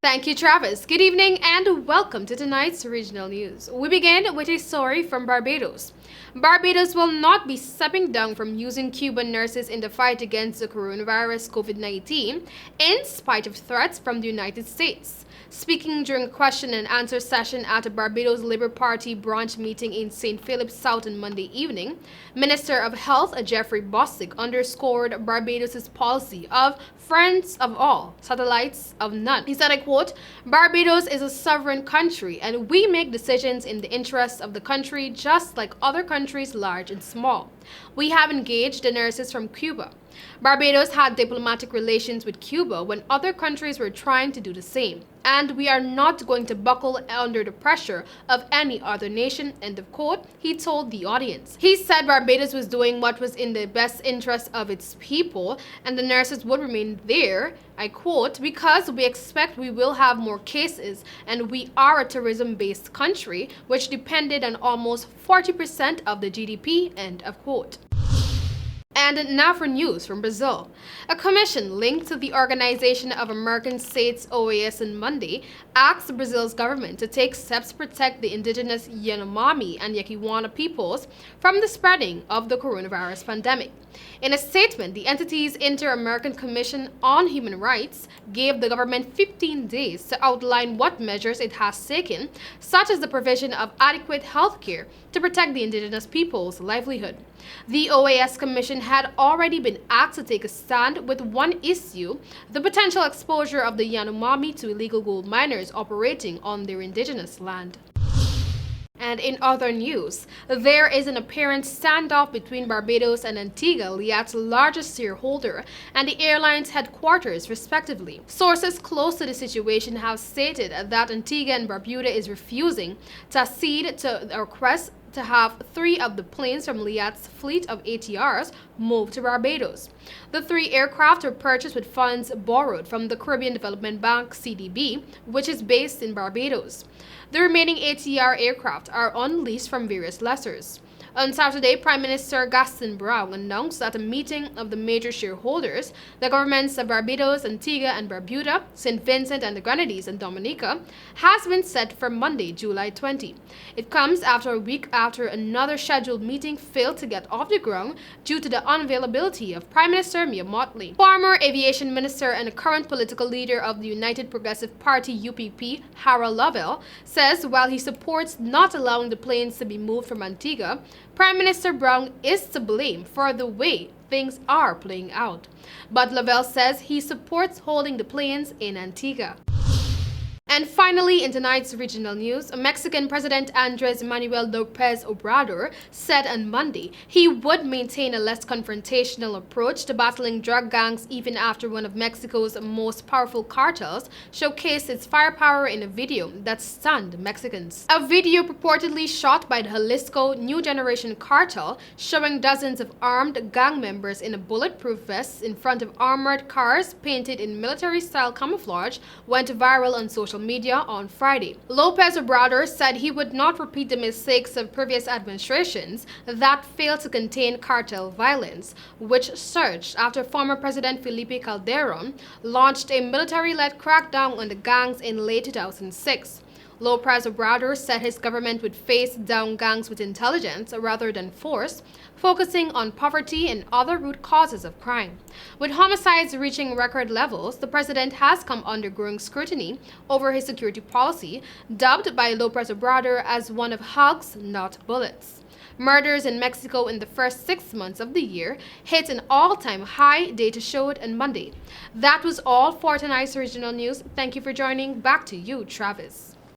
Thank you, Travis. Good evening and welcome to tonight's regional news. We begin with a story from Barbados. Barbados will not be stepping down from using Cuban nurses in the fight against the coronavirus COVID-19 in spite of threats from the United States. Speaking during a question and answer session at a Barbados Labour Party branch meeting in St. Philip's South on Monday evening, Minister of Health Jeffrey Bostic underscored Barbados' policy of friends of all, satellites of none. He said, I quote, Barbados is a sovereign country and we make decisions in the interests of the country just like other countries large and small. We have engaged the nurses from Cuba. Barbados had diplomatic relations with Cuba when other countries were trying to do the same, and we are not going to buckle under the pressure of any other nation, end of quote, he told the audience. He said Barbados was doing what was in the best interest of its people, and the nurses would remain there, I quote, because we expect we will have more cases, and we are a tourism-based country, which depended on almost 40% of the GDP, end of quote. And now for news from Brazil. A commission linked to the Organization of American States OAS on Monday asked Brazil's government to take steps to protect the indigenous Yanomami and Yakiwana peoples from the spreading of the coronavirus pandemic. In a statement, the entity's Inter-American Commission on Human Rights gave the government 15 days to outline what measures it has taken, such as the provision of adequate health care to protect the indigenous people's livelihood. The OAS Commission had already been asked to take a stand with one issue, the potential exposure of the Yanomami to illegal gold miners operating on their indigenous land. And in other news, there is an apparent standoff between Barbados and Antigua, Liat's largest shareholder, and the airline's headquarters, respectively. Sources close to the situation have stated that Antigua and Barbuda is refusing to accede to a request to have 3 of the planes from Liat's fleet of ATRs moved to Barbados. The 3 aircraft were purchased with funds borrowed from the Caribbean Development Bank, CDB, which is based in Barbados. The remaining ATR aircraft are on lease from various lessors. On Saturday, Prime Minister Gaston Brown announced at a meeting of the major shareholders, the governments of Barbados, Antigua and Barbuda, St. Vincent and the Grenadines and Dominica, has been set for Monday, July 20. It comes after a week after another scheduled meeting failed to get off the ground due to the unavailability of Prime Minister Mia Mottley. Former aviation minister and current political leader of the United Progressive Party UPP, Harold Lovell, says while he supports not allowing the planes to be moved from Antigua, Prime Minister Brown is to blame for the way things are playing out. But Lovell says he supports holding the planes in Antigua. And finally, in tonight's regional news, Mexican President Andrés Manuel López Obrador said on Monday he would maintain a less confrontational approach to battling drug gangs even after one of Mexico's most powerful cartels showcased its firepower in a video that stunned Mexicans. A video purportedly shot by the Jalisco New Generation cartel showing dozens of armed gang members in a bulletproof vests in front of armored cars painted in military-style camouflage went viral on social media on Friday. López Obrador said he would not repeat the mistakes of previous administrations that failed to contain cartel violence, which surged after former President Felipe Calderón launched a military-led crackdown on the gangs in late 2006. López Obrador said his government would face down gangs with intelligence rather than force, focusing on poverty and other root causes of crime. With homicides reaching record levels, the president has come under growing scrutiny over his security policy, dubbed by López Obrador as one of hugs, not bullets. Murders in Mexico in the first 6 months of the year hit an all-time high, data showed on Monday. That was all for tonight's regional news. Thank you for joining. Back to you, Travis.